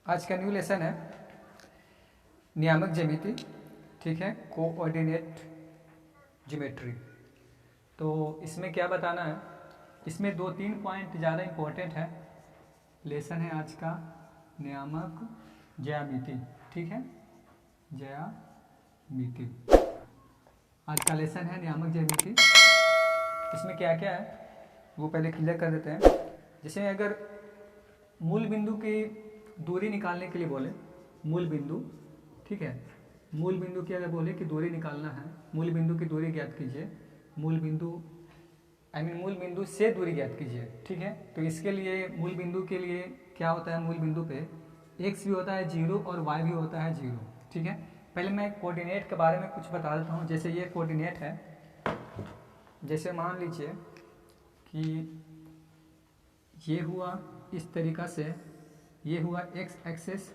आज का new lesson है नियामक ज्यामिति, ठीक है, कोऑर्डिनेट ज्योमेट्री। तो इसमें क्या बताना है, इसमें 2-3 पॉइंट ज़्यादा इम्पोर्टेंट है। लेसन है आज का नियामक ज्यामिति, ठीक है, ज्यामिति। आज का लेसन है नियामक ज्यामिति। इसमें क्या क्या है वो पहले क्लियर कर देते हैं। जैसे अगर मूल बिंदु की दूरी निकालने के लिए बोले, मूल बिंदु, ठीक है, मूल बिंदु की अगर बोले कि दूरी निकालना है, मूल बिंदु की दूरी ज्ञात कीजिए, मूल बिंदु मूल बिंदु से दूरी ज्ञात कीजिए, ठीक है। तो इसके लिए मूल बिंदु के लिए क्या होता है, मूल बिंदु पे x भी होता है 0 और y भी होता है 0, ठीक है। पहले मैं कोऑर्डिनेट के बारे में कुछ बता देता हूँ। जैसे ये कोऑर्डिनेट है, जैसे मान लीजिए कि ये हुआ इस तरीक़ा से, ये हुआ x एक्सिस,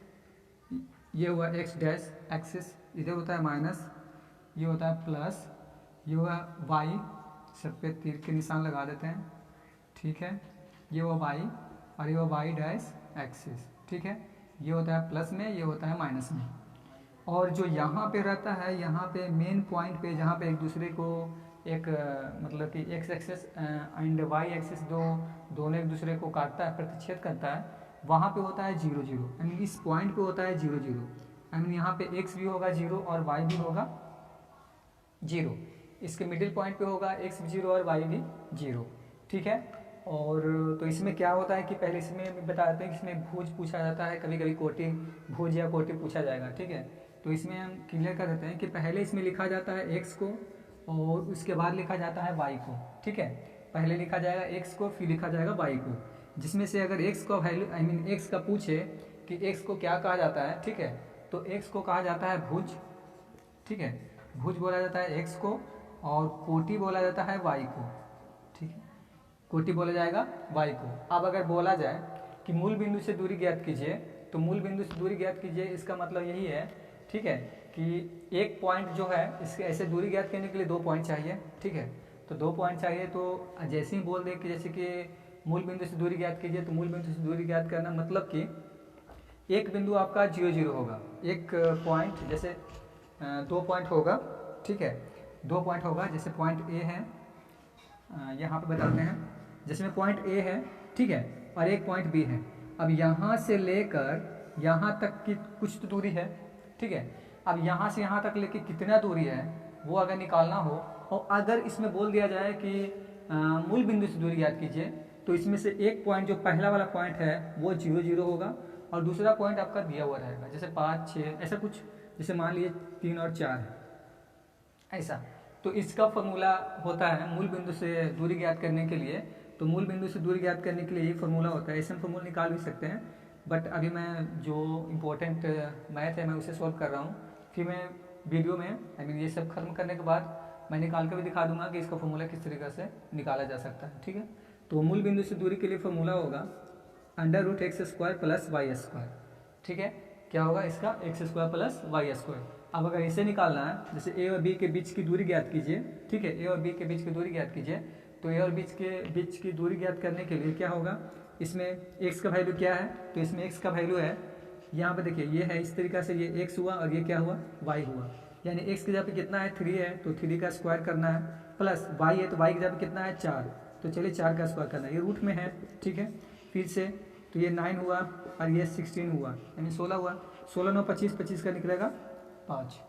ये हुआ x डैश एक्सिस, इधर होता है माइनस, ये होता है प्लस, ये हुआ y, सब पे तीर के निशान लगा देते हैं, ठीक है। ये हुआ y और ये हुआ y डैश एक्सिस, ठीक है। ये होता है प्लस में, ये होता है माइनस में। और जो यहाँ पे रहता है, यहाँ पे मेन पॉइंट पे जहाँ पे एक दूसरे को एक मतलब कि x axis and y axis दोनों एक दूसरे को काटता है, प्रतिच्छेद करता है, वहाँ पे होता है 0 0। इस पॉइंट पे होता है 0 0। यहाँ पे x भी होगा 0 और y भी होगा 0। इसके मिडिल पॉइंट पे होगा x भी 0 और y भी 0, ठीक है। और तो इसमें क्या होता है कि पहले इसमें बता देते हैं कि इसमें भुज पूछा जाता है, कभी कभी कोटि, भुज या कोटि पूछा जाएगा, ठीक है। तो इसमें हम क्लियर कर देते हैं कि पहले इसमें लिखा जाता है x को और उसके बाद लिखा जाता है y को, ठीक है। पहले लिखा जाएगा x को, फिर लिखा जाएगा y को। जिसमें से अगर x का वैल्यू x का पूछे कि x को क्या कहा जाता है, ठीक है, तो x को कहा जाता है भुज, ठीक है, भुज बोला जाता है x को, और कोटि बोला जाता है y को, ठीक है, कोटि बोला जाएगा y को। अब अगर बोला जाए कि मूल बिंदु से दूरी ज्ञात कीजिए, तो मूल बिंदु से दूरी ज्ञात कीजिए, इसका मतलब यही है, ठीक है, कि एक पॉइंट जो है, इसके ऐसे दूरी ज्ञात करने के लिए 2 पॉइंट चाहिए, ठीक है। तो 2 पॉइंट चाहिए, तो जैसे ही बोल दे कि जैसे कि मूल बिंदु से दूरी ज्ञात कीजिए, तो मूल बिंदु से दूरी ज्ञात करना मतलब कि एक बिंदु आपका 0 0 होगा, एक पॉइंट, जैसे 2 पॉइंट होगा, ठीक है, 2 पॉइंट होगा। जैसे पॉइंट ए है, यहाँ पे बताते हैं, जिसमें पॉइंट ए है, ठीक है, और एक पॉइंट बी है। अब यहाँ से लेकर यहाँ तक की कुछ तो दूरी है, ठीक है। अब यहाँ से यहाँ तक लेके कितना दूरी है वो अगर निकालना हो, और अगर इसमें बोल दिया जाए कि मूल बिंदु से दूरी ज्ञात कीजिए, तो इसमें से एक पॉइंट, जो पहला वाला पॉइंट है वो 0 0 होगा, और दूसरा पॉइंट आपका दिया हुआ रहेगा, जैसे 5 6 ऐसा कुछ, जैसे मान लीजिए 3 और 4 है ऐसा। तो इसका फॉर्मूला होता है मूल बिंदु से दूरी ज्ञात करने के लिए। तो मूल बिंदु से दूरी ज्ञात करने के लिए ये फॉर्मूला होता है। ऐसे हम फॉर्मूला निकाल भी सकते हैं, बट अभी मैं जो इम्पोर्टेंट मैथ है मैं उसे सॉल्व कर रहा हूँ। फिर मैं वीडियो में ये सब खत्म करने के बाद मैं निकाल कर भी दिखा दूंगा कि इसका फॉर्मूला किस तरीके से निकाला जा सकता है, ठीक है। तो मूल बिंदु से दूरी के लिए फॉर्मूला होगा √x² + y², ठीक है। क्या होगा इसका, x² + y²। अब अगर इसे निकालना है, जैसे a और b के बीच की दूरी ज्ञात कीजिए, ठीक है, a और b के बीच की दूरी ज्ञात कीजिए। तो a और बीच की दूरी ज्ञात करने के लिए क्या होगा, इसमें x का वैल्यू क्या है, तो इसमें x का वैल्यू है, यहाँ पे देखिए ये है इस तरीक़ा से, ये x हुआ और ये क्या हुआ, y हुआ। यानी x की जगह पे कितना है 3 है, तो 3 का स्क्वायर करना है, प्लस y है तो y की जगह पे कितना है 4, तो चलिए 4 का स्क्वायर करना है, ये रूट में है, ठीक है। फिर से तो ये 9 हुआ और ये 16 हुआ, यानी 16 हुआ, 16 9 25, 25 का निकलेगा 5,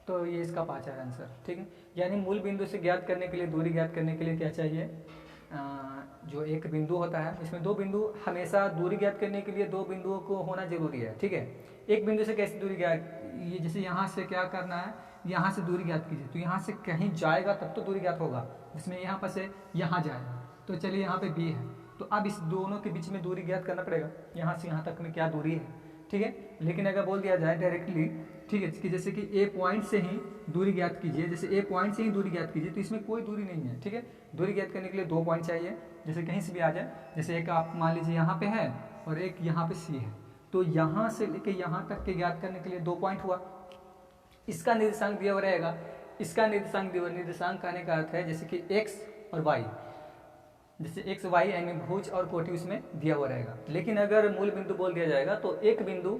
तो ये इसका 5 है आंसर, ठीक है। यानी मूल बिंदु से ज्ञात करने के लिए, दूरी ज्ञात करने के लिए क्या चाहिए, जो एक बिंदु होता है, इसमें 2 बिंदु, हमेशा दूरी ज्ञात करने के लिए 2 बिंदुओं को होना जरूरी है, ठीक है। एक बिंदु से कैसे दूरी ज्ञात, ये जैसे यहाँ से क्या करना है, यहाँ से दूरी ज्ञात कीजिए, तो यहाँ से कहीं जाएगा तब तो दूरी ज्ञात होगा, जिसमें यहाँ पर से यहाँ जाएगा, तो चलिए यहाँ पे बी है, तो अब इस दोनों के बीच में दूरी ज्ञात करना पड़ेगा, यहाँ से यहाँ तक में क्या दूरी है, ठीक है। लेकिन अगर बोल दिया जाए डायरेक्टली, ठीक है, कि जैसे कि ए पॉइंट से ही दूरी ज्ञात कीजिए, जैसे ए पॉइंट से ही दूरी ज्ञात कीजिए, तो इसमें कोई दूरी नहीं है, ठीक है। दूरी ज्ञात करने के लिए 2 पॉइंट चाहिए, जैसे कहीं से भी आ जाए, जैसे एक आप मान लीजिए यहाँ पे है और एक यहाँ पे सी है, तो यहाँ से लेके यहाँ तक के ज्ञात करने के लिए 2 पॉइंट हुआ। इसका निर्देशांक दिया हुआ रहेगा, इसका निर्देशांक कहने का अर्थ है जैसे कि x और y, जैसे एक्स वाई यानी भुज और कोटि उसमें दिया हुआ रहेगा। लेकिन अगर मूल बिंदु बोल दिया जाएगा तो एक बिंदु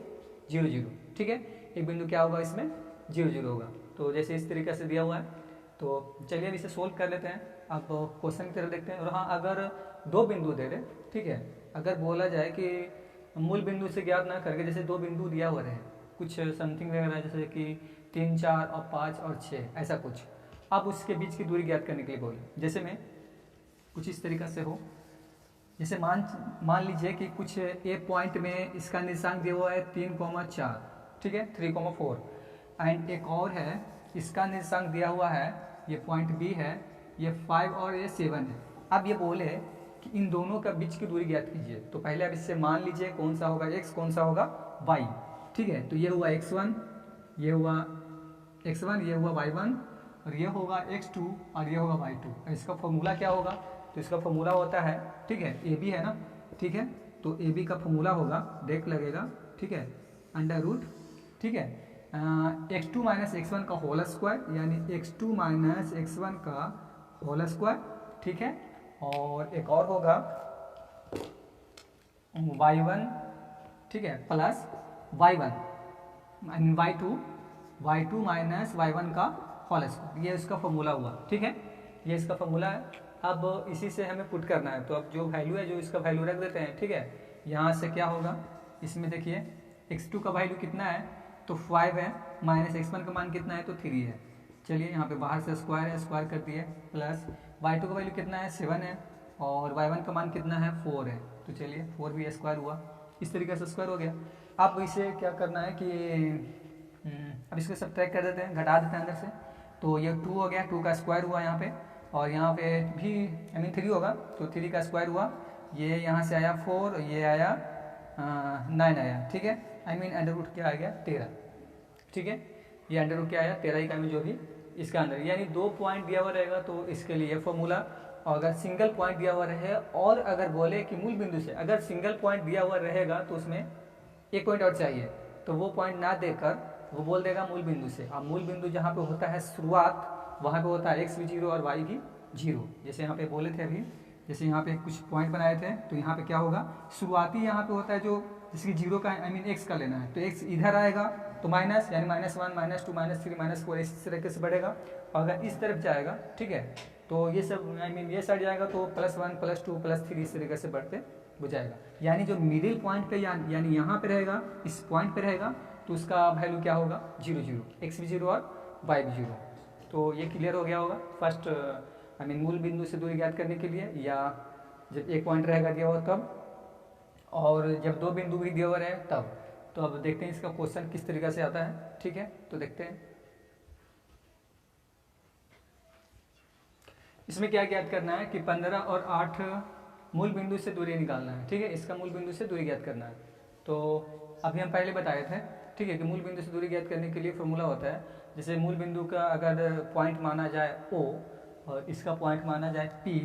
0 0, ठीक है, एक बिंदु क्या होगा इसमें 0 0 होगा। तो जैसे इस तरीके से दिया हुआ है, तो चलिए अब इसे सोल्व कर लेते हैं। अब क्वेश्चन की तरफ देखते हैं। और हाँ, अगर दो बिंदु दे रहे, ठीक है, अगर बोला जाए कि मूल बिंदु से ज्ञात ना करके जैसे दो बिंदु दिया हुआ रहे, कुछ समथिंग वगैरह जैसे कि 3 4 और 5 और 6 ऐसा कुछ, अब उसके बीच की दूरी ज्ञात करने के लिए बोले। जैसे में कुछ इस तरीक़ा से हो, जैसे मान लीजिए कि कुछ ए पॉइंट में इसका निर्देशांक दिया हुआ है 3,4, ठीक है, 3,4, एंड एक और है इसका निर्देशांक दिया हुआ है, ये पॉइंट बी है, ये 5 और ये 7 है। अब ये बोले कि इन दोनों का बीच की दूरी ज्ञात कीजिए। तो पहले अब इससे मान लीजिए कौन सा होगा x, कौन सा होगा y, ठीक है। तो ये हुआ x1, ये हुआ x1, ये हुआ y1, और ये होगा x2 और ये होगा y2। इसका फॉर्मूला क्या होगा? तो इसका फॉर्मूला होता है, ठीक है, ए बी है ना, ठीक है, तो ए बी का फॉर्मूला होगा, डेक लगेगा, ठीक है, अंडर रूट, ठीक है, x2 माइनस x1 का होल स्क्वायर, यानी x2 माइनस x1 का होल स्क्वायर, ठीक है। और एक और होगा y1, ठीक है, plus y1 y2 minus y1 का होल स्क्वायर, ये इसका फॉर्मूला हुआ, ठीक है, ये इसका फॉर्मूला है। अब इसी से हमें पुट करना है, तो अब जो वैल्यू है, जो इसका वैल्यू रख देते हैं, ठीक है। यहाँ से क्या होगा, इसमें देखिए x2 का वैल्यू कितना है, तो 5 है, माइनस x1 का मान कितना है, तो 3 है। चलिए यहाँ पे बाहर से स्क्वायर है, स्क्वायर कर दिए, प्लस y2 का वैल्यू कितना है, 7 है, और y1 का मान कितना है, 4 है। तो चलिए 4 भी स्क्वायर हुआ, इस तरीके से स्क्वायर हो गया। अब इसे क्या करना है कि अब इसको सब्ट्रैक्ट कर देते हैं, घटा देते हैं अंदर से। तो ये 2 हो गया, 2 का स्क्वायर हुआ यहाँ पे, और यहाँ पे भी 3 होगा, तो 3 का स्क्वायर हुआ, ये यहाँ से आया 4, ये आया 9 आया, ठीक है, अंडर रूट क्या आ गया 13, ठीक है, ये अंडर रूट क्या आया 13 का जो भी इसका अंदर, यानी 2 पॉइंट दिया हुआ रहेगा तो इसके लिए फॉर्मूला, और अगर सिंगल पॉइंट दिया हुआ रहे, और अगर बोले कि मूल बिंदु से अगर सिंगल पॉइंट दिया हुआ रहेगा तो उसमें एक पॉइंट और चाहिए, तो वो पॉइंट ना देकर वो बोल देगा मूल बिंदु से। अब मूल बिंदु जहाँ पे होता है शुरुआत, वहाँ पे होता है x भी 0 और y भी 0। जैसे यहाँ पे बोले थे अभी, जैसे यहाँ पे कुछ पॉइंट बनाए थे, तो यहाँ पे क्या होगा, शुरुआती यहाँ पे होता है जो जैसे कि 0 का x का लेना है, तो x इधर आएगा तो माइनस, यानी -1 -2 -3 -4 इस तरीके से बढ़ेगा। और अगर इस तरफ जाएगा, ठीक है, तो ये सब ये साइड जाएगा तो +1 +2 +3 इस तरीके से बढ़ते हो जाएगा। यानी जो मिडिल पॉइंट पे यानी यहाँ पे रहेगा, इस पॉइंट पे रहेगा, तो उसका वैल्यू क्या होगा 0 0, x भी 0 और y भी 0। तो ये क्लियर हो गया होगा फर्स्ट मूल बिंदु से दूरी ज्ञात करने के लिए, या जब एक पॉइंट रहेगा दिया हुआ तब, और जब दो बिंदु भी दिया हुआ रहे तब। तो अब देखते हैं इसका क्वेश्चन किस तरीके से आता है, ठीक है, तो देखते हैं इसमें क्या ज्ञात करना है कि 15 और 8 मूल बिंदु से दूरी निकालना है, ठीक है, इसका मूल बिंदु से दूरी ज्ञात करना है। तो अभी हम पहले बताए थे, ठीक है, कि मूल बिंदु से दूरी ज्ञात करने के लिए फॉर्मूला होता है, जैसे मूल बिंदु का अगर पॉइंट माना जाए O और इसका पॉइंट माना जाए P,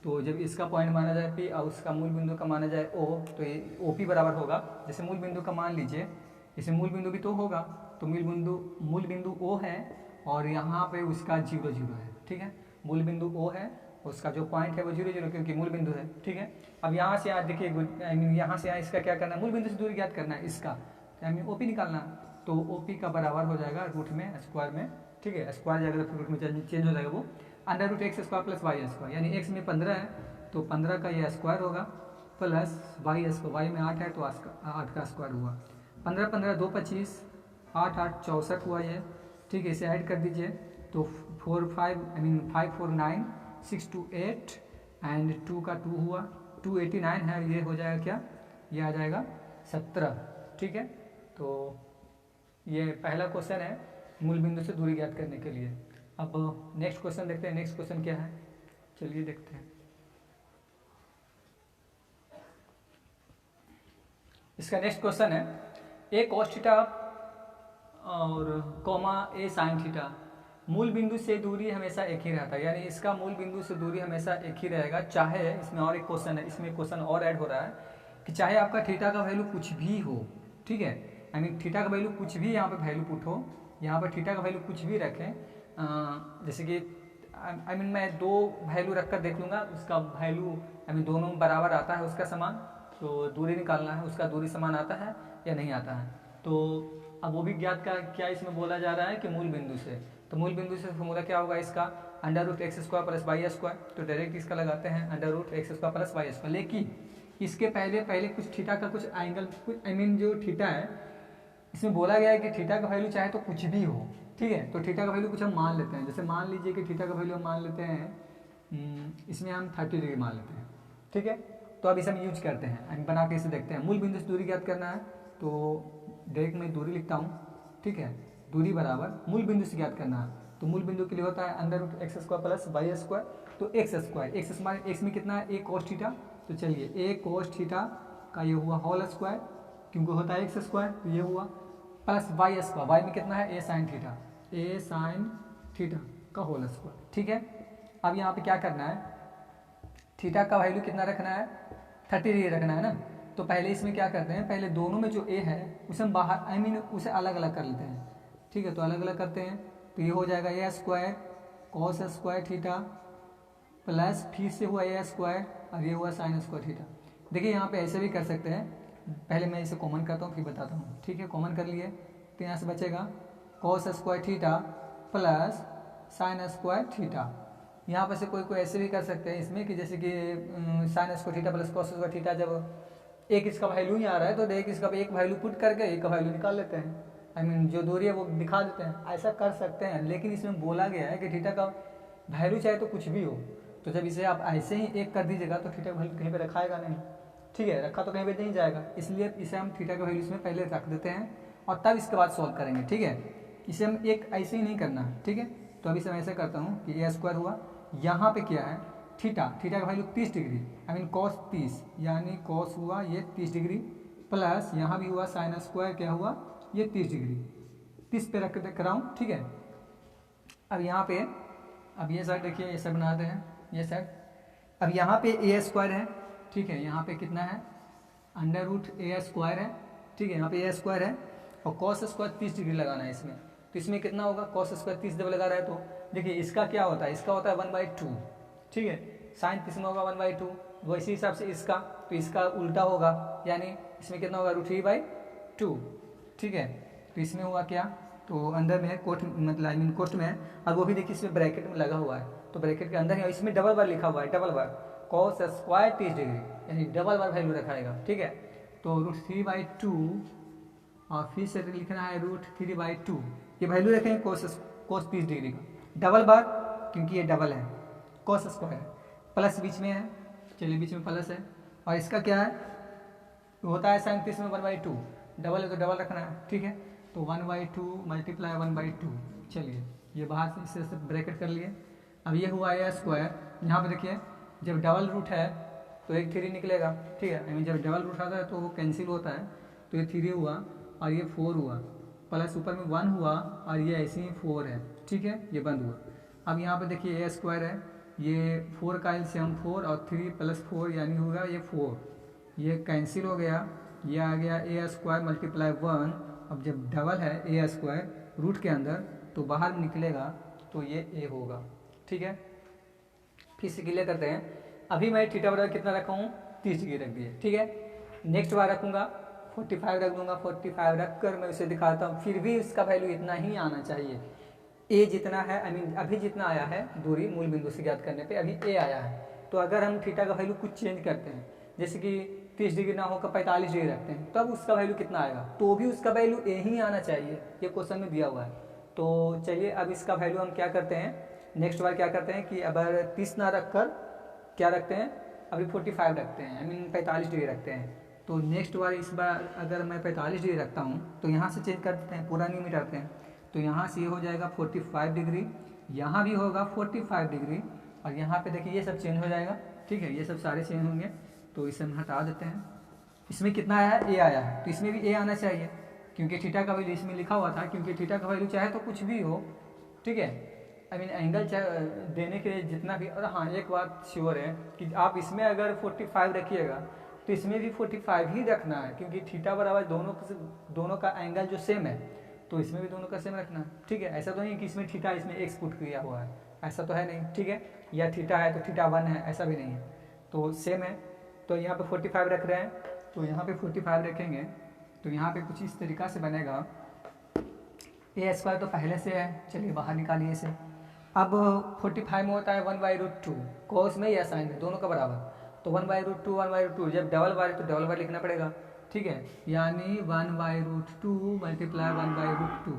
तो जब इसका पॉइंट माना जाए P और उसका मूल बिंदु का माना जाए O, तो ये OP बराबर होगा। जैसे मूल बिंदु का मान लीजिए, इसे मूल बिंदु भी तो होगा, तो मूल बिंदु O है और यहाँ पे उसका 0 0 है, ठीक है, मूल बिंदु O है, उसका जो पॉइंट है वो 0 0 क्योंकि मूल बिंदु है, ठीक है। अब यहाँ से यहाँ देखिए, यहाँ से यहाँ इसका क्या करना है, मूल बिंदु से दूरी ज्ञात करना है, इसका OP निकालना, तो OP का बराबर हो जाएगा रूट में स्क्वायर में, ठीक है, स्क्वायर जाएगा तो फिर रूट में चेंज हो जाएगा वो, under root x square plus y square, यानी x में 15 है तो 15 का ये स्क्वायर होगा, प्लस वाई स्क्वायर, वाई में 8 है तो 8 का स्क्वायर हुआ, 15 15 2 25, 8 8 64 हुआ ये, ठीक है, इसे ऐड कर दीजिए तो 5 4 9 6 2 8 एंड 2 का 2 हुआ, 289 है, ये हो जाएगा क्या, ये आ जाएगा 17, ठीक है। तो ये पहला क्वेश्चन है मूल बिंदु से दूरी ज्ञात करने के लिए। अब नेक्स्ट क्वेश्चन देखते हैं, नेक्स्ट क्वेश्चन क्या है, चलिए देखते हैं। इसका नेक्स्ट क्वेश्चन है a cos थीटा और कॉमा a sin थीटा, मूल बिंदु से दूरी हमेशा एक ही रहता है, यानी इसका मूल बिंदु से दूरी हमेशा एक ही रहेगा, चाहे इसमें और एक क्वेश्चन है, इसमें क्वेश्चन और ऐड हो रहा है कि चाहे आपका थीटा का वैल्यू कुछ भी हो, ठीक है, थीटा का वैल्यू कुछ भी यहाँ पे वैल्यू पुट हो, यहाँ पर थीटा का वैल्यू कुछ भी रखें, जैसे कि आई मीन मैं दो वैल्यू रख कर देख लूँगा, उसका वैल्यू आई मीन दोनों बराबर आता है उसका समान, तो दूरी निकालना है उसका दूरी समान आता है या नहीं आता है। तो अब वो भी ज्ञात का क्या इसमें बोला जा रहा है कि मूल बिंदु से, तो मूल बिंदु से फॉर्मूला क्या होगा इसका, under root x square plus y square. तो डायरेक्ट इसका लगाते हैं under root x square plus y square, लेकिन इसके पहले कुछ थीटा का कुछ एंगल, कुछ आई मीन जो थीटा है इसमें बोला गया है कि थीटा का वैल्यू चाहे तो कुछ भी हो, ठीक है। तो थीटा का वैल्यू कुछ हम मान लेते हैं, जैसे मान लीजिए कि थीटा का वैल्यू हम मान लेते हैं इसमें हम 30 डिग्री मान लेते हैं, ठीक है। तो अब इसे हम यूज करते हैं, हम बना के इसे देखते हैं। मूल बिंदु से दूरी ज्ञात करना है, तो डायरेक्ट मैं दूरी लिखता हूँ, ठीक है। दूरी बराबर मूल बिंदु से ज्ञात करना है, तो मूल बिंदु के लिए होता है under root x square plus y square. तो एक्स स्क्वायर, एक्स में कितना है, ए कोस थीटा, तो चलिए ए कोस थीटा का ये हुआ होल स्क्वायर, क्योंकि होता है एक्स स्क्वायर, तो ये हुआ प्लस वाई स्क्वायर, वाई में कितना है ए साइन थीटा, ए साइन थीटा का होल स्क्वायर, ठीक है। अब यहाँ पे क्या करना है, थीटा का वैल्यू कितना रखना है, 30 डिग्री रखना है ना। तो पहले इसमें क्या करते हैं, पहले दोनों में जो ए है उसे हम बाहर आई मीन उसे अलग अलग कर लेते हैं, ठीक है। तो अलग अलग करते हैं, तो ये हो जाएगा a square cos square theta plus फिर से हुआ ए स्क्वायर और ये हुआ साइन स्क्वायर थीटा। देखिए यहाँ पे ऐसे भी कर सकते हैं, पहले मैं इसे कॉमन करता हूँ फिर बताता हूँ, ठीक है। कॉमन कर लिए तो यहाँ से बचेगा cos square theta plus sine square theta. यहाँ पर से कोई ऐसे भी कर सकते हैं इसमें कि जैसे कि sine square theta plus cos square theta, जब एक इसका वैल्यू ही आ रहा है तो देख इसका एक वैल्यू पुट करके एक का वैल्यू निकाल लेते हैं, आई मीन जो दूरी है वो दिखा देते हैं, ऐसा कर सकते हैं। लेकिन इसमें बोला गया है कि थीटा का वैल्यू चाहे तो कुछ भी हो, तो जब इसे आप ऐसे ही एक कर दीजिएगा तो थीटा का वैल्यू कहीं पर रखाएगा नहीं, ठीक है, रखा तो कहीं पर नहीं जाएगा, इसलिए इसे हम थीटा का वैल्यू इसमें पहले रख देते हैं और तब इसके बाद सॉल्व करेंगे, ठीक है। इसे हम एक ऐसे ही नहीं करना, ठीक है। तो अभी से मैं ऐसे करता हूँ कि ए स्क्वायर हुआ, यहाँ पे क्या है थीटा, थीटा का value 30 degree, I mean cos 30, यानी कॉस हुआ ये 30 डिग्री प्लस यहाँ भी हुआ साइन स्क्वायर क्या हुआ ये 30 डिग्री, 30 पे रख कर हूँ, ठीक है। अब यहाँ पे अब ये साइड देखिए, ये साइड बनाते हैं, ये साइड। अब यहाँ पे ए स्क्वायर है, ठीक है, यहाँ पे कितना है अंडर रूट ए स्क्वायर है, ठीक है, यहाँ पे ए स्क्वायर है और कॉस स्क्वायर 30 डिग्री लगाना है इसमें, तो इसमें कितना होगा कॉस स्क्वायर 30 जब लगा रहा है तो देखिए इसका क्या होता है, इसका होता है 1/2, ठीक है। साइन 30 में होगा 1/2, वो इसी हिसाब से इसका, तो इसका उल्टा होगा, यानी इसमें कितना होगा √3/2, ठीक है। तो इसमें हुआ क्या, तो अंदर में है कोट, मतलब आई मीन कोष्ट में है, और वो भी देखिए इसमें ब्रैकेट में लगा हुआ है, तो ब्रैकेट के अंदर है, इसमें डबल बार लिखा हुआ है, डबल बार कॉस स्क्वायर 30 डिग्री, यानी डबल बार वैल्यू रखाएगा, ठीक है। तो √3/2 और फिर से लिखना है √3/2, ये वैल्यू रखेंगे कोस 30 डिग्री का, डबल बार क्योंकि ये डबल है, कॉस स्क्वायर प्लस बीच में है, चलिए बीच में प्लस है, और इसका क्या है होता है साइन 30 में 1/2, डबल है तो डबल रखना है, ठीक है। तो 1/2 मल्टीप्लाई 1/2, चलिए ये बाहर से इसे ब्रैकेट कर लिए। अब ये हुआ ए स्क्वायर, यहाँ पे देखिए जब डबल रूट है तो एक 3 निकलेगा, ठीक है, आई मीन जब डबल रूट आता है तो वो कैंसिल होता है, तो ये 3 हुआ और ये 4 हुआ, प्लस ऊपर में 1 हुआ और ये ऐसे ही 4 है, ठीक है, ये बंद हुआ। अब यहाँ पे देखिए ए स्क्वायर है, ये 4 का एलसीएम 4 और 3 + 4 यानी होगा ये 4, ये कैंसिल हो गया, ये आ गया ए स्क्वायर मल्टीप्लाई 1। अब जब डबल है ए स्क्वायर रूट के अंदर तो बाहर में निकलेगा तो ये ए होगा, ठीक है। फिर से क्लियर करते हैं, अभी मैं थीटा बराबर कितना रखा हूँ 30 डिग्री रख दिए, ठीक है। नेक्स्ट बार रखूँगा 45 रख दूंगा, 45 रख कर मैं उसे दिखाता हूँ, फिर भी इसका वैल्यू इतना ही आना चाहिए, ए जितना है आई मीन अभी जितना आया है दूरी मूल बिंदु से ज्ञात करने पे अभी ए आया है। तो अगर हम थीटा का वैल्यू कुछ चेंज करते हैं, जैसे कि 30 डिग्री ना होकर 45 डिग्री रखते हैं, तब उसका वैल्यू कितना आएगा, तो भी उसका वैल्यू ए ही आना चाहिए, ये क्वेश्चन में दिया हुआ है। तो चलिए अब इसका वैल्यू हम क्या करते हैं, नेक्स्ट बार क्या करते हैं कि अगर 30 ना रख कर क्या रखते हैं, अभी 45 रखते हैं, आई मीन 45 डिग्री रखते हैं। तो नेक्स्ट बार इस बार अगर मैं 45 डिग्री रखता हूँ तो यहाँ से चेंज कर देते हैं, पूरा नहीं मिटाते हैं, तो यहाँ से ये हो जाएगा 45 डिग्री, यहाँ भी होगा 45 डिग्री, और यहाँ पे देखिए ये सब चेंज हो जाएगा, ठीक है, ये सब सारे चेंज होंगे, तो इसे हम हटा देते हैं। इसमें कितना आया है ए आया है, तो इसमें भी ए आना चाहिए क्योंकि थीटा का वैल्यू इसमें लिखा हुआ था, क्योंकि थीटा का वैल्यू चाहे तो कुछ भी हो, ठीक है, आई मीन एंगल देने के लिए जितना भी। और हाँ एक बात श्योर है कि आप इसमें अगर 45 रखिएगा तो इसमें भी 45 ही रखना है, क्योंकि थीटा बराबर दोनों का एंगल जो सेम है, तो इसमें भी दोनों का सेम रखना है, ठीक है। ऐसा तो नहीं कि इसमें थीटा इसमें एक्स पुट किया हुआ है, ऐसा तो है नहीं, ठीक है, या थीटा है तो थीटा 1 है, ऐसा भी नहीं है, तो सेम है। तो यहाँ पे 45 रख रहे हैं, तो यहाँ पे 45 रखेंगे तो यहाँ पे कुछ इस तरीक़ा से बनेगा। ए स्क्वायर तो पहले से है, चलिए बाहर निकालिए इसे। अब 45 में होता है 1/√2, कोस में या साइन में, दोनों का बराबर, तो 1/√2 1/√2, जब डबल बार तो डबल बार लिखना पड़ेगा, ठीक है, यानी 1/√2 मल्टीप्लाई 1/√2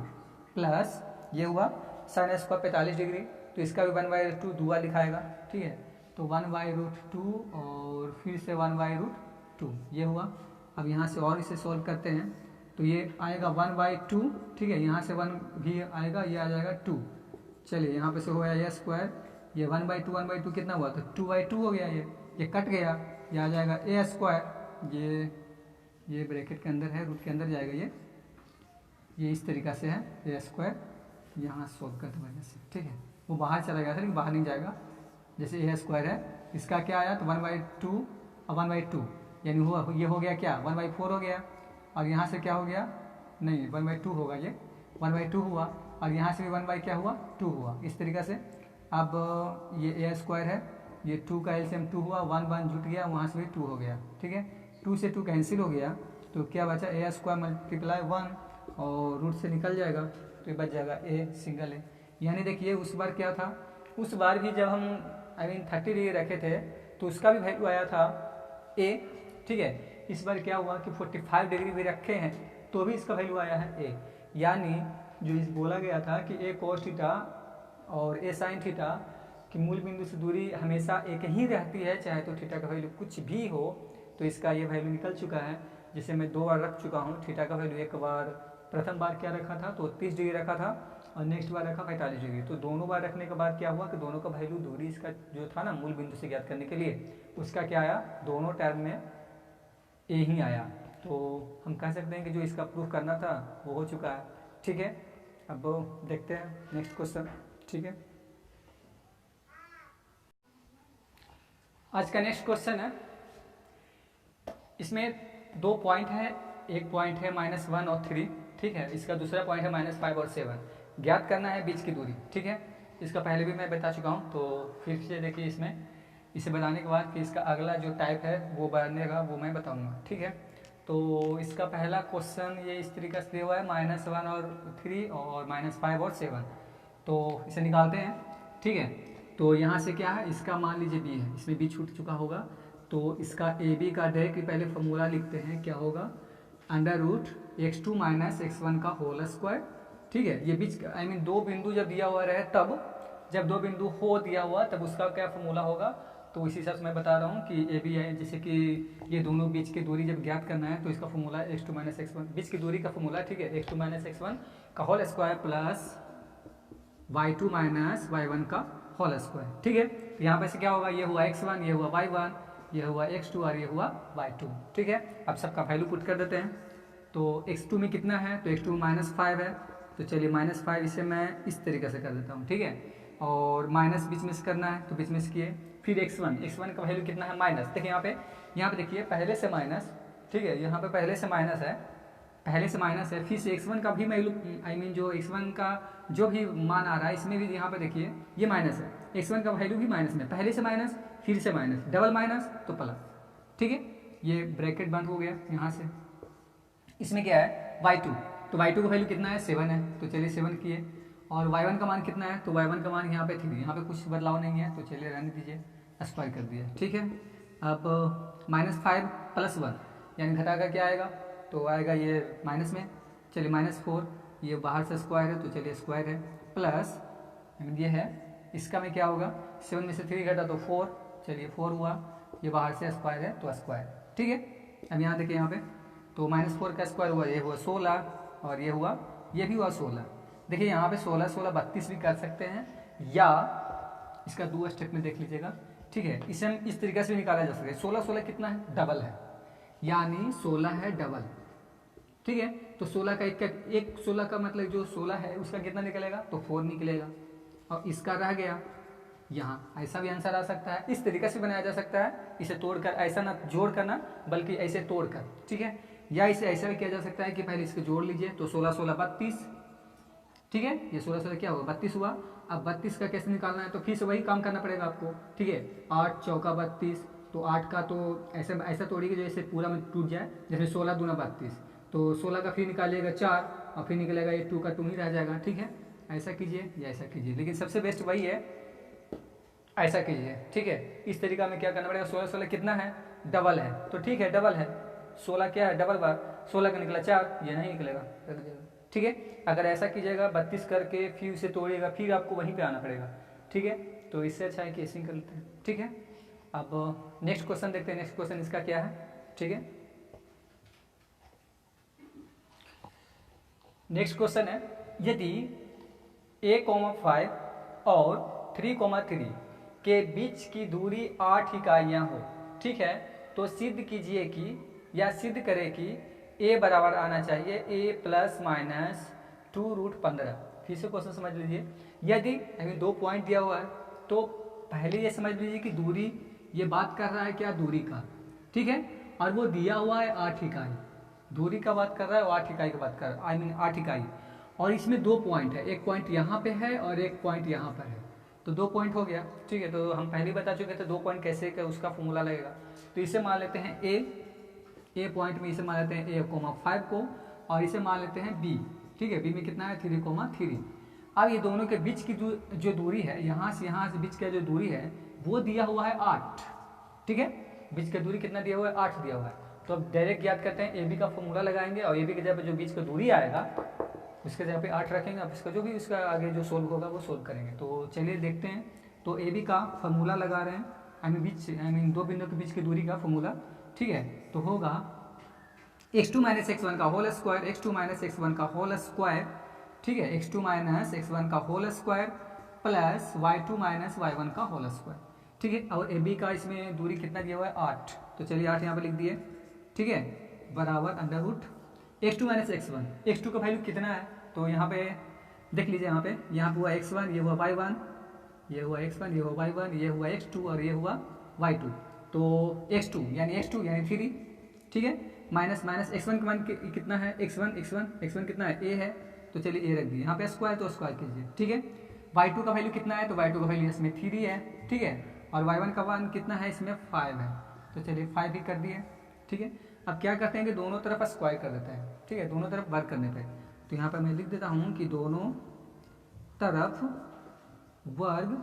प्लस ये हुआ साइन स्क्वायर 45 डिग्री, तो इसका भी 1/√2 दुआ लिखाएगा, ठीक है, तो 1/√2 और फिर से 1/√2 ये हुआ। अब यहाँ से और इसे सॉल्व करते हैं, तो ये आएगा 1/2, ठीक है, यहाँ से 1 भी आएगा, ये आ जाएगा 2। चलिए यहाँ पे से हो गया ये स्क्वायर, ये 1/2 कितना हुआ, तो 2/2 हो गया, ये कट गया, ये आ जाएगा ए स्क्वायर, ये ब्रैकेट के अंदर है, रूट के अंदर जाएगा, ये इस तरीक़ा से है ए स्क्वायर, यहाँ सॉल्व करते वजह से, ठीक है, वो बाहर चला गया था लेकिन बाहर नहीं जाएगा। जैसे ए स्क्वायर है, इसका क्या आया, तो 1/2 और 1/2 यानी हुआ, ये हो गया क्या 1/4 हो गया, और यहाँ से क्या हो गया, नहीं 1/2 होगा, ये 1/2 हुआ, और यहाँ से भी 1 क्या हुआ 2 हुआ, इस तरीक़ा से। अब ये ए स्क्वायर है, ये 2 का एलसीएम 2 हुआ, 1 जुट गया, वहाँ से भी 2 हो गया, ठीक है, 2 से 2 कैंसिल हो गया, तो क्या बचा ए स्क्वायर मल्टीप्लाई 1 और रूट से निकल जाएगा, तो ये बच जाएगा ए सिंगल है। यानी देखिए उस बार क्या था, उस बार भी जब हम 30 डिग्री रखे थे तो उसका भी वैल्यू आया था ए, ठीक है, इस बार क्या हुआ कि 45 डिग्री भी रखे हैं तो भी इसका वैल्यू आया है ए, यानी जो इस बोला गया था कि ए कोस थीटा और ए साइन थीटा की मूल बिंदु से दूरी हमेशा एक ही रहती है, चाहे तो थीटा का वैल्यू कुछ भी हो, तो इसका ये वैल्यू निकल चुका है। जिसे मैं 2 बार रख चुका हूँ थीटा का वैल्यू, एक बार प्रथम बार क्या रखा था तो 30 डिग्री रखा था, और नेक्स्ट बार रखा 45 डिग्री, तो दोनों बार रखने के बाद क्या हुआ कि दोनों का वैल्यू दूरी इसका जो था ना मूल बिंदु से ज्ञात करने के लिए, उसका क्या आया, दोनों टर्म में ए ही आया। तो हम कह सकते हैं कि जो इसका प्रूफ करना था वो हो चुका है, ठीक है। अब देखते हैं नेक्स्ट क्वेश्चन, ठीक है। आज का नेक्स्ट क्वेश्चन है, इसमें 2 पॉइंट है, एक पॉइंट है -1 और 3, ठीक है, इसका दूसरा पॉइंट है -5 और 7, ज्ञात करना है बीच की दूरी, ठीक है। इसका पहले भी मैं बता चुका हूँ, तो फिर से देखिए इसमें इसे बताने के बाद फिर इसका अगला जो टाइप है वो बनेगा, वो मैं बताऊँगा, ठीक है। तो इसका पहला क्वेश्चन ये इस तरीके से दिया हुआ है -1 और 3 और -5 और 7, तो इसे निकालते हैं, ठीक है। तो यहाँ से क्या है, इसका मान लीजिए b है, इसमें b छूट चुका होगा, तो इसका AB का डायरेक्ट पहले फॉर्मूला लिखते हैं, क्या होगा, √x2 - x1 का होल स्क्वायर, ठीक है। ये बीच दो बिंदु जब दिया हुआ रहे तब, जब 2 बिंदु हो दिया हुआ तब उसका क्या फॉर्मूला होगा, तो इसी हिसाब से मैं बता रहा हूँ कि AB है, जैसे कि ये दोनों बीच की दूरी जब ज्ञात करना है तो इसका फॉर्मूला x2 - x1, बीच की दूरी का फॉर्मूला, ठीक है, x2 - x1 का whole square plus y2 - y1 का होल स्क्वायर, ठीक है। तो यहाँ पे से क्या होगा, ये हुआ x1, ये हुआ y1, ये हुआ x2 और ये हुआ y2, ठीक है। अब सबका वैल्यू पुट कर देते हैं, तो x2 में कितना है, तो x2 में -5 है, तो चलिए -5 इसे मैं इस तरीके से कर देता हूँ, ठीक है, और माइनस बीच में से करना है तो बीच में से किए, फिर x1 का वैल्यू कितना है माइनस, देखिए यहाँ पे देखिए पहले से माइनस, ठीक है, यहाँ पे पहले से माइनस है, फिर से x1 का भी वैल्यू जो x1 का जो भी मान आ रहा है इसमें भी यहाँ पे देखिए ये माइनस है, x1 का वैल्यू भी माइनस में, पहले से माइनस फिर से माइनस, डबल माइनस तो प्लस, ठीक है, ये ब्रैकेट बंद हो गया यहाँ से। इसमें क्या है y2, तो y2 का वैल्यू कितना है 7 है, तो चलिए 7 किए, और y1 का मान कितना है, तो y1 का मान यहाँ पे 3, यहाँ पे कुछ बदलाव नहीं है, तो चलिए रहने दीजिए, स्क्वायर कर दिया, ठीक है। अब -5 + 1 यानी घटा कर क्या आएगा, तो आएगा ये माइनस में, चलिए -4, ये बाहर से स्क्वायर है तो चलिए स्क्वायर है, प्लस ये है, इसका में क्या होगा, 7 में से 3 घटा तो 4, चलिए 4 हुआ, ये बाहर से स्क्वायर है तो स्क्वायर, ठीक है। अब यहाँ देखिए यहाँ पे तो -4 का स्क्वायर हुआ, ये हुआ 16, और ये हुआ, ये भी हुआ 16, देखिए यहाँ पे 16 16 32 भी कर सकते हैं, या इसका 2 स्टेप में देख लीजिएगा, ठीक है। इसे हम इस तरीके से भी निकाला जा सकता है, 16 16 कितना है, डबल है, यानी 16 है डबल, ठीक है। तो 16 का एक 16 का मतलब जो 16 है उसका कितना निकलेगा, तो 4 निकलेगा, और इसका रह गया यहाँ, ऐसा भी आंसर आ सकता है, इस तरीके से बनाया जा सकता है, इसे तोड़कर, ऐसा ना जोड़ कर ना बल्कि ऐसे तोड़कर, ठीक है, या इसे ऐसा भी किया जा सकता है कि पहले इसको जोड़ लीजिए, तो 16 16 32, ठीक है, ये 16 16 क्या होगा 32 हुआ। अब 32 का कैसे निकालना है, तो फिर से वही काम करना पड़ेगा आपको, ठीक है। 8 चौका 32, तो 8 का तो ऐसे ऐसा तोड़िए कि जैसे पूरा में टूट जाए, जैसे 16 दूना 32, तो 16 का फिर निकालिएगा 4 और फिर निकलेगा ये 2 का 2 ही रह जाएगा, ठीक है। ऐसा कीजिए या ऐसा कीजिए, लेकिन सबसे बेस्ट वही है, ऐसा कीजिए, ठीक है। इस तरीका में क्या करना पड़ेगा, 16 16 कितना है, डबल है, तो ठीक है डबल है, 16 क्या है डबल बार, 16 का निकला 4, ये नहीं निकलेगा, रख जाएगा, ठीक है। अगर ऐसा कीजिएगा 32 करके फिर उसे तोड़िएगा, फिर आपको वहीं पे आना पड़ेगा, ठीक है। तो इससे अच्छा है कि ऐसे ही कर लेते हैं, ठीक है। अब नेक्स्ट क्वेश्चन देखते हैं, नेक्स्ट क्वेश्चन इसका क्या है, ठीक है। नेक्स्ट क्वेश्चन है, यदि a,5 और 3,3 के बीच की दूरी 8 इकाइयाँ हो, ठीक है, तो सिद्ध कीजिए कि या सिद्ध करें कि a बराबर आना चाहिए a प्लस माइनस 2√15। फिर से क्वेश्चन समझ लीजिए, यदि अभी 2 पॉइंट दिया हुआ है, तो पहले ये समझ लीजिए कि दूरी, ये बात कर रहा है क्या, दूरी का, ठीक है, और वो दिया हुआ है 8 इकाई, दूरी का बात कर रहा है, वो 8 इकाई की बात कर रहा है, I mean 8 इकाई, और इसमें 2 पॉइंट है, एक पॉइंट यहाँ पे है और एक पॉइंट यहाँ पर है, तो 2 पॉइंट हो गया, ठीक है। तो हम पहले ही बता चुके थे 2 पॉइंट कैसे का उसका फॉर्मूला लगेगा, तो इसे मान लेते हैं ए पॉइंट में इसे मान लेते हैं a,5 को, और इसे मान लेते हैं b, ठीक है। b में कितना है 3,3। अब ये दोनों के बीच की जो दूरी है, यहाँ से बीच का जो दूरी है वो दिया हुआ है 8, ठीक है। बीच का दूरी कितना दिया हुआ है, 8 दिया हुआ है। तो अब डायरेक्ट याद करते हैं, ए बी का फॉर्मूला लगाएंगे और ए बी के जगह जो बीच का दूरी आएगा उसके जगह पे 8 रखेंगे, अब इसका जो भी इसका आगे जो सोल्व होगा वो सोल्व करेंगे। तो चलिए देखते हैं, तो ए बी का फॉर्मूला लगा रहे हैं, आई मीन 2 बिंदु के बीच की दूरी का फॉर्मूला, ठीक है। तो होगा x2 माइनस x1 का whole square, x2 minus x1 का होल स्क्वायर, ठीक है, x2 माइनस x1 का whole square plus y2 minus y1 का होल स्क्वायर, ठीक है। और ए बी का इसमें दूरी कितना दिया हुआ है 8, तो चलिए 8 यहाँ पे लिख दिए, ठीक है, बराबर under root x2 minus x1, x2 का वैल्यू कितना है, तो यहाँ पे देख लीजिए, यहाँ पे हुआ x1, ये हुआ y1, ये हुआ x1, ये हुआ y1, ये हुआ x2 और ये हुआ y2, तो x2 यानी 3, ठीक है, माइनस माइनस x1 का मान कितना है, x1 कितना है, a है, तो चलिए a रख दिए, यहाँ पे स्क्वायर तो स्क्वायर कीजिए, ठीक है। y2 का वैल्यू कितना है, तो y2 का वैल्यू इसमें 3 है, ठीक है, और y1 का मान कितना है, इसमें 5 है, तो चलिए 5 ही कर दिए, ठीक है। अब क्या करते हैं कि दोनों तरफ स्क्वायर कर देते हैं, ठीक है, दोनों तरफ वर्ग करने पे, तो यहाँ पर मैं लिख देता हूँ कि दोनों तरफ वर्ग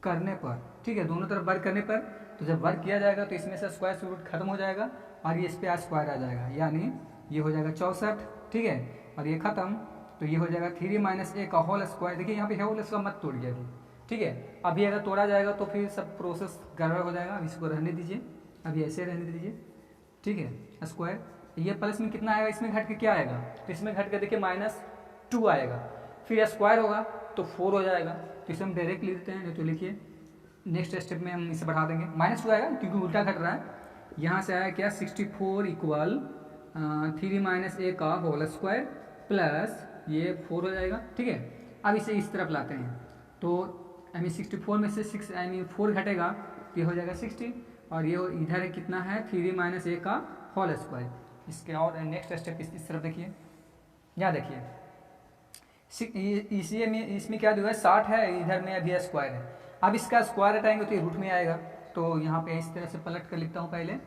करने पर, ठीक है, दोनों तरफ वर्ग करने पर, तो जब वर्ग किया जाएगा तो इसमें से स्क्वायर रूट खत्म हो जाएगा और ये इस पर स्क्वायर आ जाएगा, यानी ये हो जाएगा 64, ठीक है, और ये खत्म, तो ये हो जाएगा 3 माइनस a का होल स्क्वायर। देखिए यहाँ पे होल स्क्वायर मत तोड़िए अभी, ठीक है, अभी अगर तोड़ा जाएगा तो फिर सब प्रोसेस गड़बड़ हो जाएगा, अब इसको रहने दीजिए, अभी ऐसे रहने दीजिए, ठीक है। स्क्वायर ये प्लस में कितना आएगा, इसमें घट के क्या आएगा, तो इसमें घट के देखिए -2 आएगा, फिर स्क्वायर होगा तो 4 हो जाएगा, तो इसे हम डायरेक्ट लिख देते हैं, नहीं तो लिखिए नेक्स्ट स्टेप में हम इसे बढ़ा देंगे, -2 आएगा क्योंकि उल्टा घट रहा है, यहाँ से आया क्या 64 इक्वल 3 माइनस a का होल स्क्वायर प्लस ये 4 हो जाएगा, ठीक है। अब इसे इस तरफ लाते हैं, तो 64 में से 4 घटेगा तो ये हो जाएगा 60, और ये इधर कितना है 3 माइनस a का होल स्क्वायर। इसके और नेक्स्ट स्टेप इस तरफ देखिए, यहाँ देखिए इसी में इसमें क्या दिया है 60 है, इधर में अभी स्क्वायर है, अब इसका स्क्वायर हटाएंगे तो ये रूट में आएगा, तो यहाँ पे इस तरह से पलट कर लिखता हूँ पहले,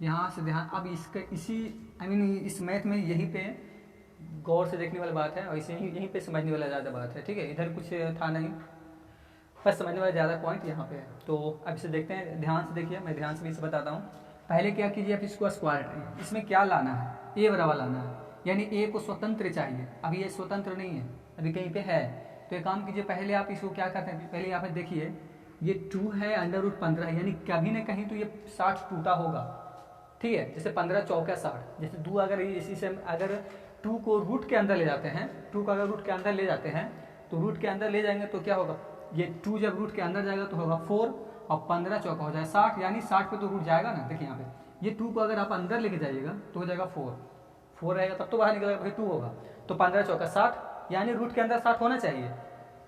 यहाँ से ध्यान, अब इसका इसी इस मैथ में यहीं पे गौर से देखने वाली बात है और इसे यहीं पे समझने वाला ज़्यादा बात है, ठीक है, इधर कुछ था नहीं, बस समझने वाला ज़्यादा पॉइंट यहाँ पे है। तो अब इसे देखते हैं, ध्यान से देखिए, मैं ध्यान से भी इसे बताता हूँ। पहले क्या कीजिए, आप इसको स्क्वायर हटाइए, इसमें क्या लाना है, ए बराबर लाना है, यानी ए को स्वतंत्र चाहिए, अभी ये स्वतंत्र नहीं है, अभी कहीं पे है, तो एक काम कीजिए, पहले आप इसको क्या करते हैं, पहले यहाँ पे देखिए ये 2 है अंडर रूट 15, यानी कभी ना कहीं तो ये 60 टूटा होगा, ठीक है, जैसे 15 चौका 60, जैसे 2 अगर इसी से अगर 2 को रूट के अंदर ले जाते हैं, 2 को अगर रूट के अंदर ले जाते हैं, तो रूट के अंदर ले जाएंगे तो क्या होगा, ये 2 जब रूट के अंदर जाएगा तो होगा 4 और 15 चौका हो जाएगा 60, यानी 60 पे तो रूट जाएगा ना, देखिए यहाँ पे ये 2 को अगर आप अंदर लेके जाइएगा तो हो जाएगा 4 रहेगा, तब तो बाहर निकलेगा, फिर 2 होगा, तो 15 चौका 60, यानी रूट के अंदर 60 होना चाहिए,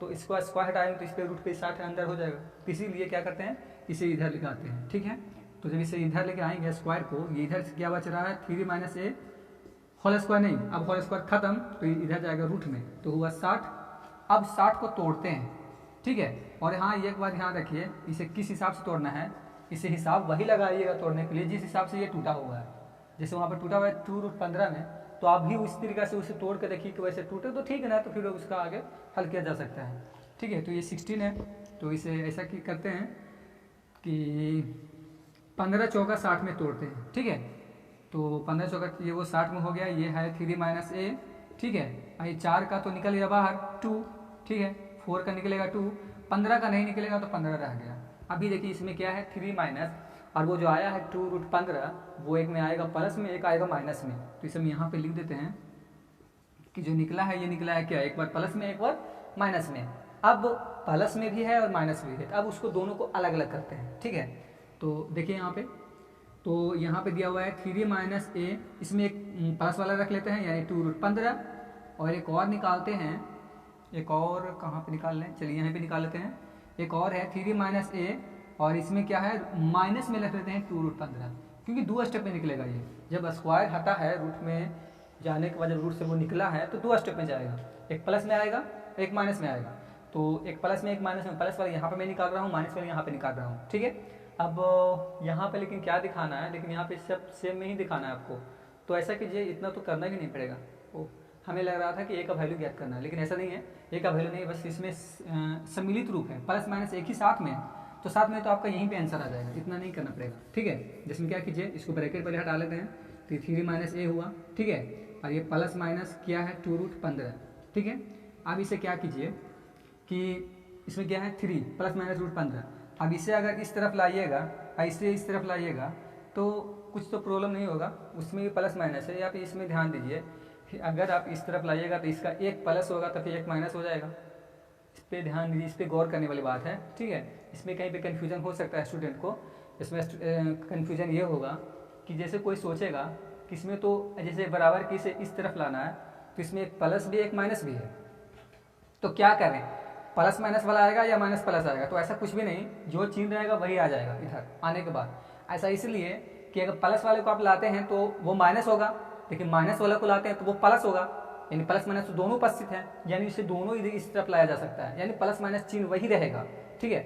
तो इसको स्क्वायर हटाएंगे तो इस पर रूट पे 60 अंदर हो जाएगा, तो इसीलिए क्या करते हैं, इसे इधर लिखाते हैं, ठीक है। तो जब इसे इधर लेके आएंगे स्क्वायर को, ये इधर से क्या बच रहा है 3 माइनस a होल स्क्वायर नहीं, अब होल स्क्वायर खत्म तो इधर जाएगा रूट में, तो हुआ 60। अब 60 को तोड़ते हैं, ठीक है। और हाँ एक बात ध्यान रखिए, इसे किस हिसाब से तोड़ना है, इसे हिसाब वही लगाइएगा तोड़ने के लिए जिस हिसाब से ये टूटा हुआ है। जैसे वहाँ पर टूटा हुआ है 2√15 में, तो आप भी उस तरीके से उसे तोड़ के देखिए कि वैसे टूटे तो ठीक है ना, तो फिर उसका आगे हल किया जा सकता है, ठीक है। तो ये 16 है, तो इसे ऐसा कि करते हैं कि 15 चौका 60 में तोड़ते हैं, ठीक है। तो 15 चौका ये वो 60 में हो गया, ये है 3 - a, ठीक है। और ये 4 का तो निकल गया बाहर 2, ठीक है। 4 का निकलेगा 2, 15 का नहीं निकलेगा तो 15 रह गया। अभी देखिए इसमें क्या है 3 माइनस, और वो जो आया है 2√15 वो एक में आएगा प्लस में, एक आएगा माइनस में। तो इसे हम यहाँ पे लिख देते हैं कि जो निकला है ये निकला है क्या, एक बार प्लस में एक बार माइनस में। अब प्लस में भी है और माइनस में भी है, अब उसको दोनों को अलग अलग करते हैं, ठीक है। तो देखिए यहाँ पे, तो यहाँ पे दिया हुआ है 3 - a, इसमें एक प्लस वाला रख लेते हैं यानी 2√15, और एक और निकालते हैं, एक और कहाँ पे निकाल लें, चलिए यहाँ पे निकाल लेते हैं। एक और है 3 - a, और इसमें क्या है माइनस में रख लेते हैं 2√15, क्योंकि 2 स्टेप में निकलेगा ये। जब स्क्वायर हटा है रूट में जाने के बाद, जब रूट से वो निकला है तो 2 स्टेप में जाएगा, एक प्लस में आएगा एक माइनस में आएगा। तो एक प्लस में एक माइनस में, प्लस वाला यहाँ पे मैं निकाल रहा हूँ, माइनस वाला यहाँ पे निकाल रहा हूँ, ठीक है। अब यहाँ पे लेकिन क्या दिखाना है, लेकिन यहाँ पे सब सेम में ही दिखाना है आपको। तो ऐसा कीजिए, इतना तो करना भी नहीं पड़ेगा। ओ हमें लग रहा था कि ए का वैल्यू ज्ञात करना है, लेकिन ऐसा नहीं है, ए का वैल्यू नहीं, बस इसमें सम्मिलित रूप है, प्लस माइनस एक ही साथ में, तो साथ में तो आपका यहीं पे आंसर आ जाएगा, इतना नहीं करना पड़ेगा, ठीक है। जिसमें क्या कीजिए, इसको ब्रैकेट पहले हटा लेते हैं, तो 3 - a हुआ, ठीक है। और ये प्लस माइनस किया है 2√15, ठीक है। अब इसे क्या कीजिए कि इसमें क्या है 3 + -√15, अब इसे अगर इस तरफ लाइएगा और इसे इस तरफ लाइएगा तो कुछ तो प्रॉब्लम नहीं होगा, उसमें भी प्लस माइनस है। आप इसमें ध्यान दीजिए, अगर आप इस तरफ लाइएगा तो इसका एक प्लस होगा तो फिर एक माइनस हो जाएगा। इस पर ध्यान दीजिए, इस पर गौर करने वाली बात है, ठीक है। इसमें कहीं पे कन्फ्यूजन हो सकता है स्टूडेंट को। इसमें कन्फ्यूजन ये होगा कि जैसे कोई सोचेगा कि इसमें तो जैसे बराबर की इसे इस तरफ लाना है, तो इसमें एक प्लस भी एक माइनस भी है, तो क्या करें, प्लस माइनस वाला आएगा या माइनस प्लस आएगा, तो ऐसा कुछ भी नहीं, जो चिन्ह रहेगा वही आ जाएगा इधर आने के बाद। ऐसा इसलिए कि अगर प्लस वाले को आप लाते हैं तो वो माइनस होगा, लेकिन माइनस वाले को लाते हैं तो वो प्लस होगा, यानी प्लस माइनस तो दोनों उपस्थित हैं, यानी इसे दोनों इधर इस तरफ लाया जा सकता है, यानी प्लस माइनस चिन्ह वही रहेगा, ठीक है।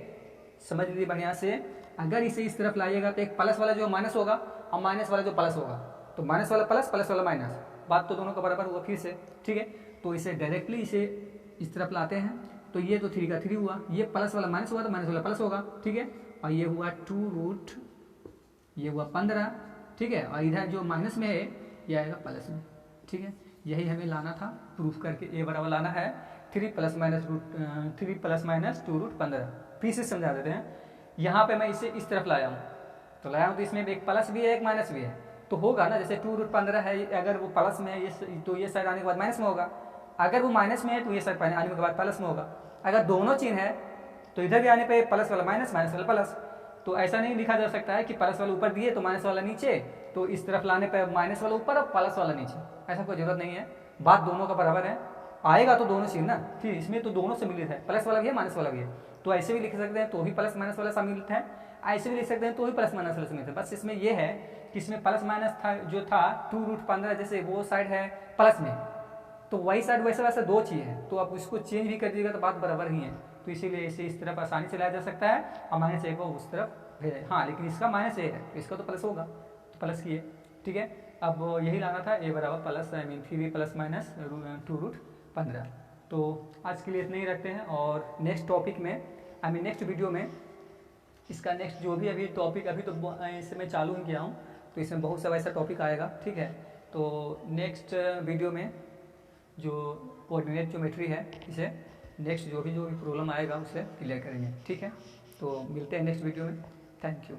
समझ लीजिए बढ़िया से, अगर इसे इस तरफ लाइएगा तो एक प्लस वाला जो माइनस होगा और माइनस वाला जो प्लस होगा, तो माइनस वाला प्लस, प्लस वाला माइनस, बात तो दोनों का बराबर हुआ फिर से, ठीक है। तो इसे डायरेक्टली इसे इस तरफ लाते हैं, तो ये तो 3 का 3 हुआ, ये प्लस वाला माइनस हुआ तो माइनस वाला प्लस होगा, ठीक है। और ये हुआ 2 ये हुआ 15, ठीक है। और इधर जो माइनस में है ये आएगा प्लस में, ठीक है। यही हमें लाना था, प्रूफ करके ए बराबर लाना है 3 + - 2√15। फिर से समझा देते हैं, यहाँ पे मैं इसे इस तरफ लाया हूँ, तो लाया हूँ तो इसमें एक प्लस भी है एक माइनस भी है, तो होगा ना, जैसे 2√15 है, अगर वो प्लस में है ये तो ये साइड आने के बाद माइनस में होगा, अगर वो माइनस में है तो ये साइड आने के बाद प्लस में होगा। अगर दोनों चिन्ह है तो इधर भी आने पे प्लस वाला माइनस, माइनस वाला प्लस। तो ऐसा नहीं लिखा जा सकता है कि प्लस वाला ऊपर दिए तो माइनस वाला नीचे, तो इस तरफ लाने पे माइनस वाला ऊपर और प्लस वाला नीचे, ऐसा कोई जरूरत नहीं है। बात दोनों का बराबर है, आएगा तो दोनों चिन्ह ना, फिर इसमें तो दोनों सम्मिलित है, प्लस वाला भी है माइनस वाला भी है, तो ऐसे भी लिख सकते हैं तो भी प्लस माइनस वाला सम्मिलित है, ऐसे भी लिख सकते हैं तो भी प्लस माइनस वाला सम्मिलित है। बस इसमें यह है कि इसमें प्लस माइनस था जो था 2√15, जैसे वो साइड है प्लस में, तो वही साइड वैसे वैसे दो चीज़ है, तो आप उसको चेंज भी कर दीजिएगा तो बात बराबर ही है। तो इसीलिए इसे इस तरफ आसानी से लाया जा सकता है और माइनस ए को उस तरफ भेजा। हाँ लेकिन इसका माइनस ए है तो इसका तो प्लस होगा, तो प्लस किए, ठीक है। अब यही लाना था ए बराबर प्लस 3 + -2√15। तो आज के लिए इतना ही रखते हैं, और नेक्स्ट टॉपिक में नेक्स्ट वीडियो में इसका नेक्स्ट जो भी अभी टॉपिक अभी तो इसे मैं चालू ही किया हूँ, तो इसमें बहुत सा वैसा टॉपिक आएगा, ठीक है। तो नेक्स्ट वीडियो में जो कोऑर्डिनेट ज्योमेट्री है, इसे नेक्स्ट जो भी प्रॉब्लम आएगा उसे क्लियर करेंगे, ठीक है। तो मिलते हैं नेक्स्ट वीडियो में, थैंक यू।